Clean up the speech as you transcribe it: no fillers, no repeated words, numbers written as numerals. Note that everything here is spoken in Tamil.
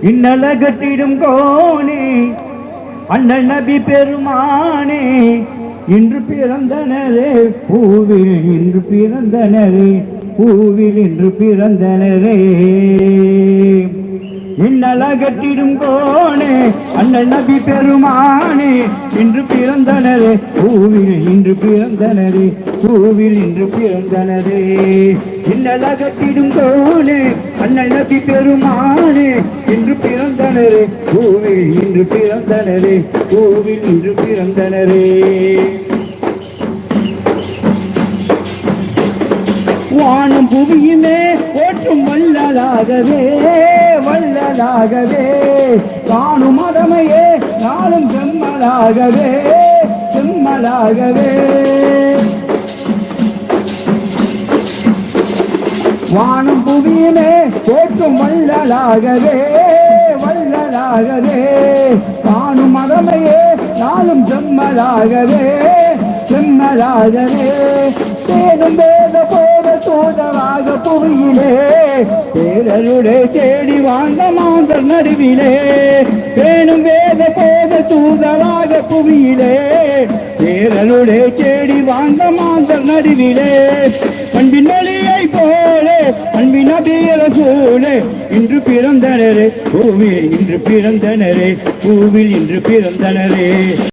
இன்னலகட்டிடும் கோனே அண்ணல் நபி பெருமானே இன்று பிறந்தனரே பூவில் இன்று பிறந்தனரே பூவில் இன்று பிறந்தனரே இன்னலகட்டிடும் கோனே அண்ணல் நபி பெருமானே இன்று பிறந்தனரே பூவில் இன்று பிறந்தனரே பூவில் இன்று பிறந்தனரே இன்னலகட்டிடும் கோனே அண்ணல் நபி பெருமானே இன்று பிறந்தனரே பூவில் இன்று பிறந்தனரே பூவில் இன்று பிறந்தனரே வானம் புவியுமே ஓட்டும் வல்லலாகவே வல்லலாகவே காணும் மதமையே நாளும் செம்மலாகவே செம்மலாகவே வானம் புவியுமே ஓட்டும் வல்லலாகவே வல்லலாகவே காணும் மதமையே நாளும் செம்மலாகவே செம்மலாகவே தேடும் வேத போத தூதராக புவியிலே தேரருடைய தேடி வாழ்ந்த மாந்தர் நடுவிலே தேடும் வேத போத தூதராக புவியிலே தேரருடைய தேடி வாழ்ந்த மாந்தர் நடுவிலே அன்பின் ஒளியை போலே அன்பின் அபியர சூழே இன்று பிறந்தனரே பூவில் இன்று பிறந்தனரே பூவில் இன்று பிறந்தனரே